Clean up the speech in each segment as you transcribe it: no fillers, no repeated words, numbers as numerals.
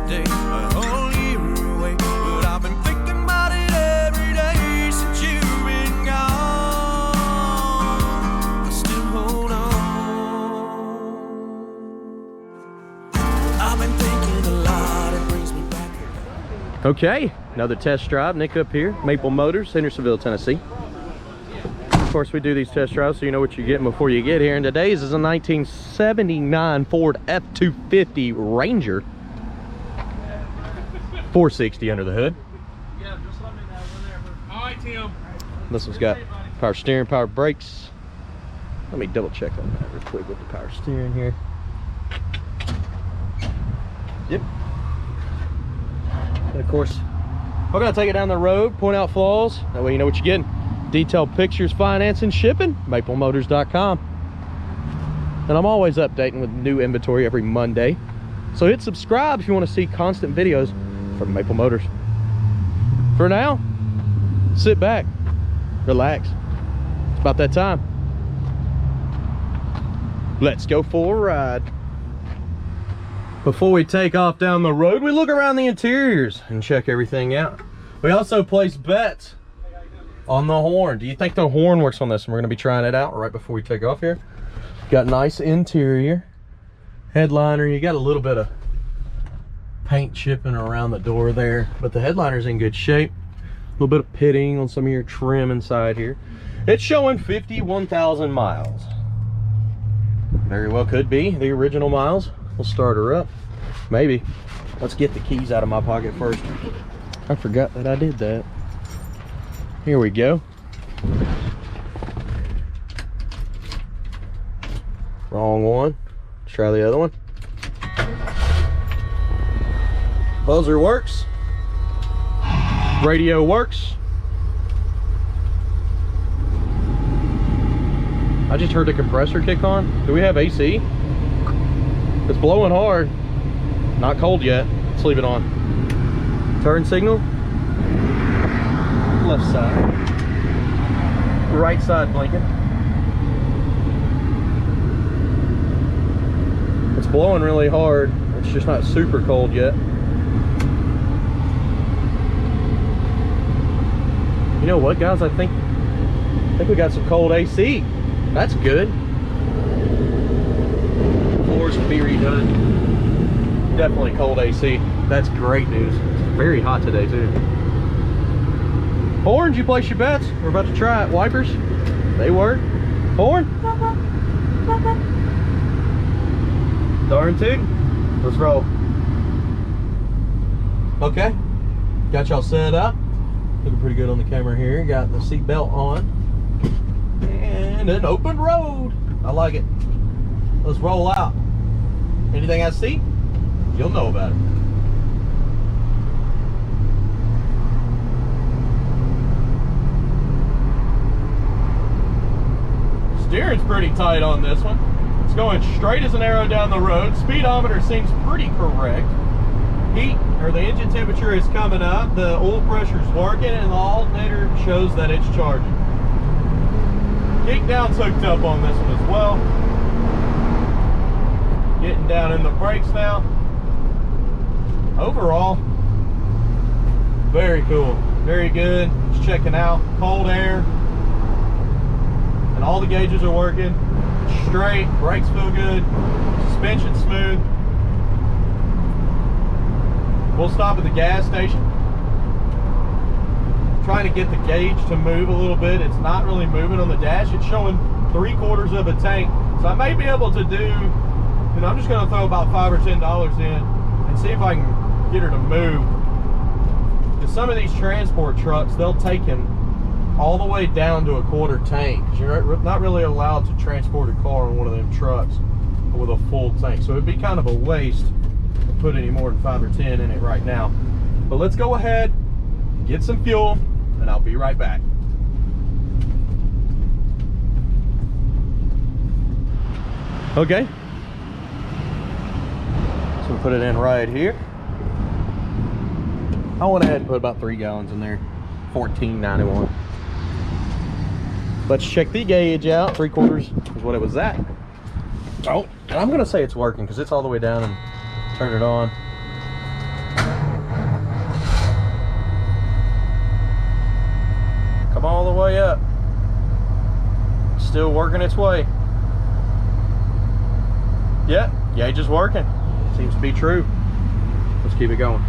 birthday, a whole year away. But I've been thinking about it every day since you've been gone. But still hold on. I've been thinking a lot, it brings me back. Okay, another test drive. Nick up here, Maple Motors, Hendersonville, Tennessee. Of course, we do these test drives so you know what you're getting before you get here. And today's is a 1979 Ford F-250 Ranger. 460 under the hood. Yeah, just let me know whenever. All right, Tim. This one's got power steering, power brakes. Let me double check on that real quick with the power steering here. Yep. And of course, we're gonna take it down the road, point out flaws. That way you know what you're getting. Detailed pictures, financing, shipping, maplemotors.com. And I'm always updating with new inventory every Monday. So hit subscribe if you want to see constant videos from Maple Motors. For now, sit back, relax. It's about that time. Let's go for a ride. Before we take off down the road, we look around the interiors and check everything out. We also place bets on the horn. Do you think the horn works on this? And we're going to be trying it out right before we take off here. Got nice interior. Headliner, you got a little bit of paint chipping around the door there, but the headliner's in good shape. A little bit of pitting on some of your trim inside here. It's showing 51,000 miles. Very well could be the original miles. We'll start her up. Maybe. Let's get the keys out of my pocket first. I forgot that I did that. Here we go. Wrong one. Let's try the other one. Buzzer works. Radio works. I just heard the compressor kick on. Do we have AC? It's blowing hard. Not cold yet. Let's leave it on. Turn signal. Left side. Right side blinking. It's blowing really hard. It's just not super cold yet. You know what, guys? I think we got some cold AC. That's good. Floors can be redone. Definitely cold AC. That's great news. It's very hot today too. Horn, did you place your bets? We're about to try it. Wipers, they work. Horn. Darn tootin'. Let's roll. Okay, got y'all set up. Looking pretty good on the camera here. Got the seat belt on. And an open road. I like it. Let's roll out. Anything I see, you'll know about it. Steering's pretty tight on this one. It's going straight as an arrow down the road. Speedometer seems pretty correct. Heat, or the engine temperature is coming up. The oil pressure is working, and the alternator shows that it's charging. Kick down's hooked up on this one as well. Getting down in the brakes now. Overall, very cool, very good. Just checking out cold air, and all the gauges are working straight. Brakes feel good, suspension smooth. We'll stop at the gas station. Trying to get the gauge to move a little bit. It's not really moving on the dash. It's showing 3/4 of a tank, so I may be able to do, and I'm just going to throw about $5 or $10 in and see if I can get her to move. Because some of these transport trucks, they'll take him all the way down to a 1/4 tank, because you're not really allowed to transport a car on one of them trucks with a full tank. So it'd be kind of a waste to put any more than 5 or 10 in it right now. But let's go ahead, get some fuel, and I'll be right back. Okay, so we'll put it in right here. I went ahead and put about 3 gallons in there, $14.91. Let's check the gauge out. 3/4 is what it was at. Oh, and I'm gonna say it's working because it's all the way down and turn it on. Come all the way up. Still working its way. Yeah, gauge is working. Seems to be true. Let's keep it going.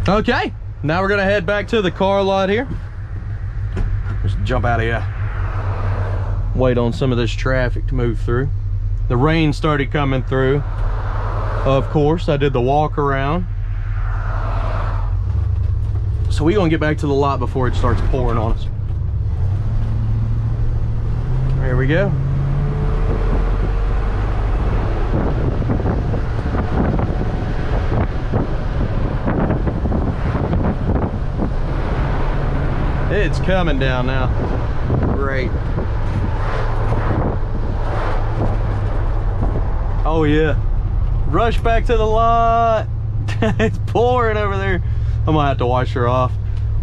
Okay, now we're gonna head back to the car lot here. Just jump out of here. Wait on some of this traffic to move through. The rain started coming through. Of course, I did the walk around. So we're gonna get back to the lot before it starts pouring on us. There we go. It's coming down now. Great. Oh yeah. Rush back to the lot. It's pouring over there. I'm gonna have to wash her off.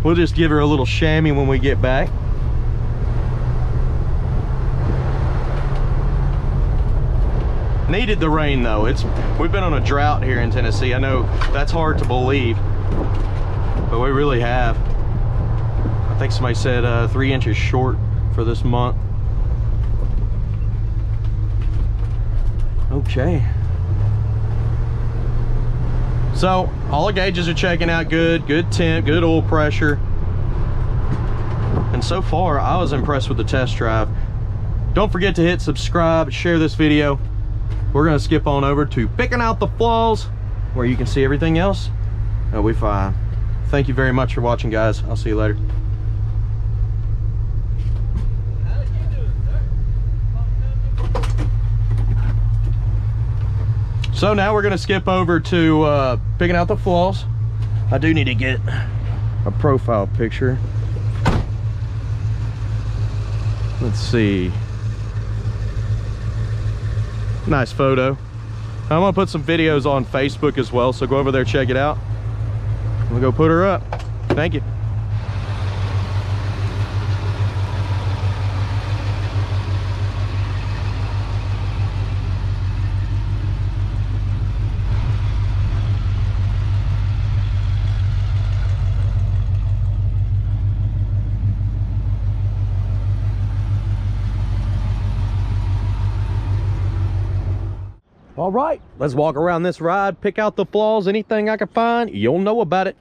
We'll just give her a little chamois when we get back. Needed the rain though. We've been on a drought here in Tennessee. I know that's hard to believe, but we really have. I think somebody said 3 inches short for this month. Okay. So all the gauges are checking out good temp, good oil pressure. And so far I was impressed with the test drive. Don't forget to hit subscribe, share this video. We're gonna skip on over to picking out the flaws, where you can see everything else. It'll be fine. Thank you very much for watching, guys. I'll see you later. So now we're gonna skip over to picking out the flaws. I do need to get a profile picture. Let's see. Nice photo. I'm gonna put some videos on Facebook as well, so go over there, check it out. We'll go put her up. Thank you. All right, let's walk around this ride, pick out the flaws, anything I can find, you'll know about it.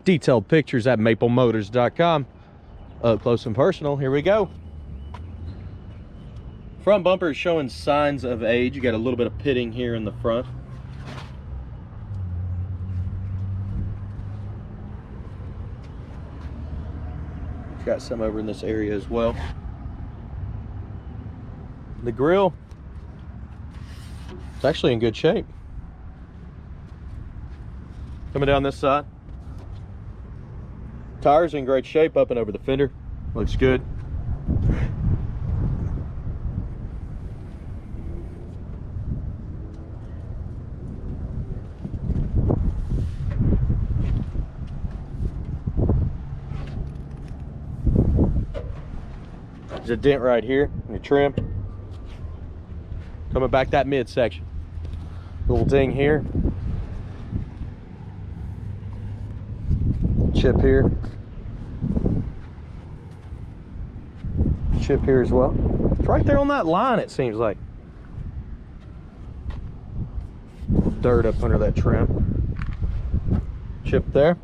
Detailed pictures at maplemotors.com. Up close and personal, here we go. Front bumper is showing signs of age. You got a little bit of pitting here in the front. Got some over in this area as well. The grill, it's actually in good shape. Coming down this side. Tires in great shape up and over the fender. Looks good. There's a dent right here in the trim. Coming back that midsection. Little ding here. Chip here. Chip here as well. It's right there on that line, it seems like. Dirt up under that trim. Chip there.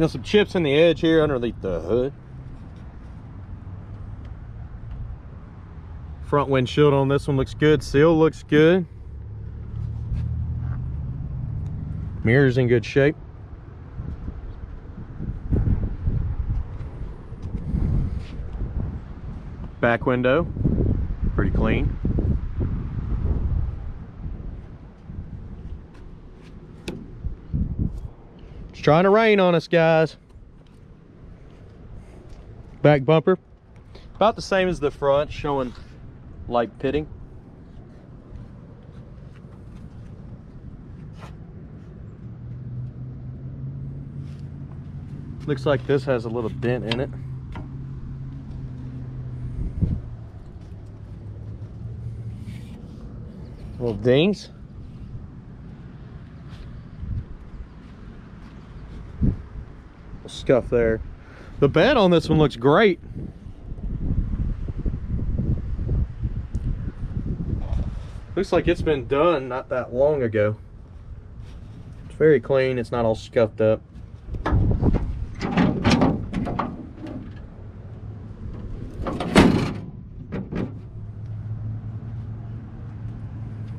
Some chips in the edge here underneath the hood. Front windshield on this one looks good. Seal looks good. Mirrors in good shape. Back window, pretty clean. It's trying to rain on us, guys. Back bumper, about the same as the front, showing light pitting. Looks like this has a little dent in it. Little dings. Scuff there. The bed on this one looks great. Looks like it's been done not that long ago. It's very clean. It's not all scuffed up.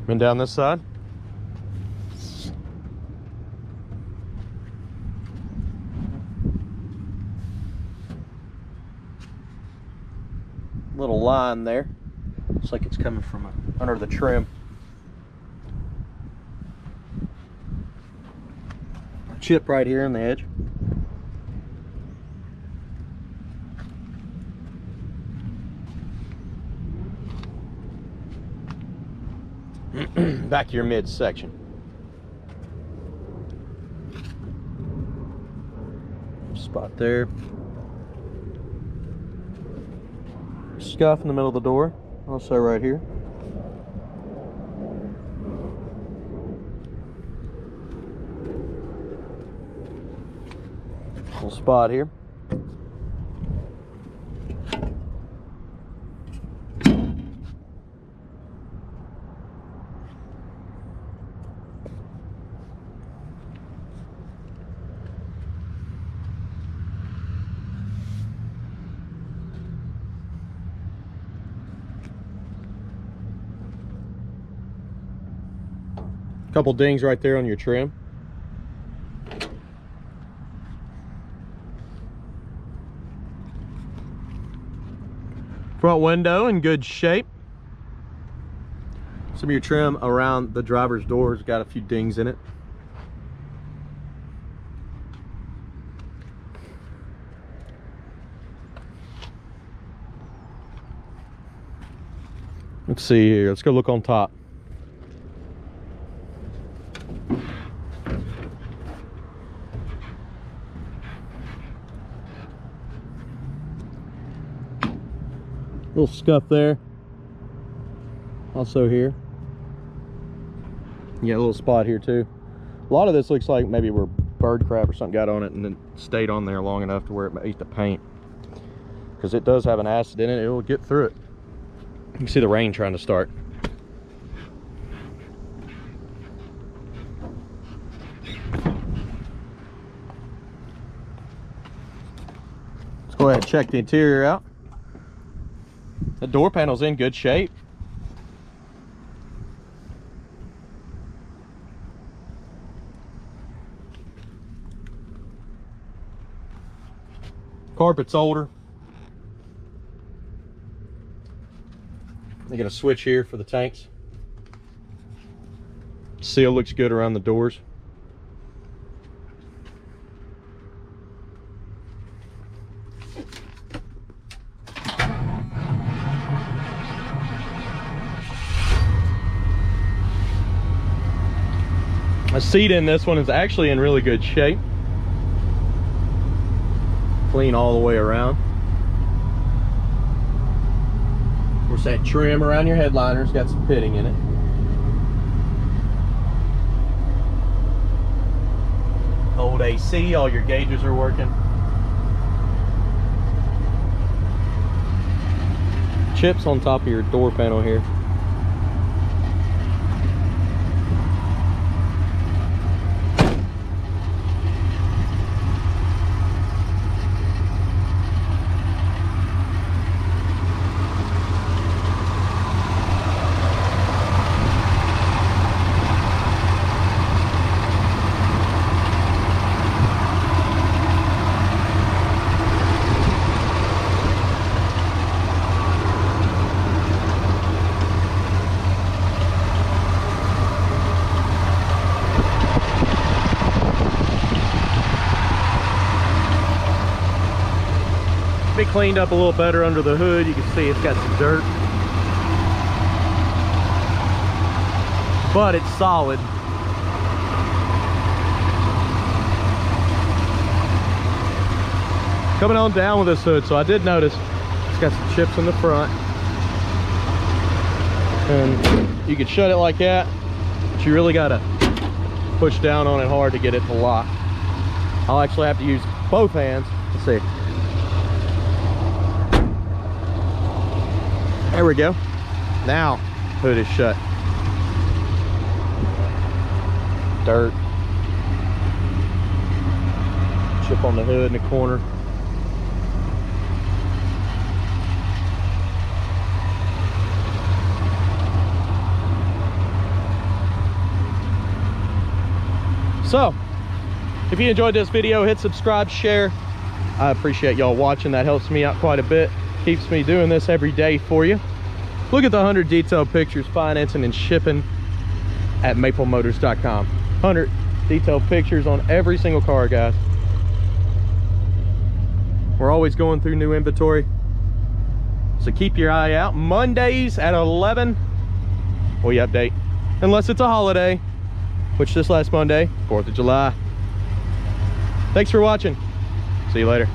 Been down this side. Little line there. Looks like it's coming from under the trim. Chip right here on the edge. Back to your midsection. Spot there. Scuff in the middle of the door, also right here. Little spot here. Couple dings right there on your trim. Front window in good shape. Some of your trim around the driver's doors got a few dings in it. Let's see here. Let's go look on top. Little scuff there. Also here. You got a little spot here too. A lot of this looks like maybe where bird crap or something got on it and then stayed on there long enough to where it ate the paint. Because it does have an acid in it, it will get through it. You can see the rain trying to start. Let's go ahead and check the interior out. The door panel's in good shape. Carpet's older. They got a switch here for the tanks. Seal looks good around the doors. The seat in this one is actually in really good shape. Clean all the way around. Of course, that trim around your headliner's got some pitting in it. Old AC, all your gauges are working. Chips on top of your door panel here. Cleaned up a little better under the hood. You can see it's got some dirt, but it's solid. Coming on down with this hood, so I did notice it's got some chips in the front, and you can shut it like that, but you really gotta push down on it hard to get it to lock. I'll actually have to use both hands. Let's see. There we go. Now, hood is shut. Dirt. Chip on the hood in the corner. So, if you enjoyed this video, hit subscribe, share. I appreciate y'all watching. That helps me out quite a bit. Keeps me doing this every day for you. Look at the 100 detailed pictures, financing and shipping at maplemotors.com. 100 detailed pictures on every single car, guys. We're always going through new inventory, so keep your eye out. Mondays at 11 we update, unless it's a holiday, which this last Monday, 4th of July. Thanks for watching. See you later.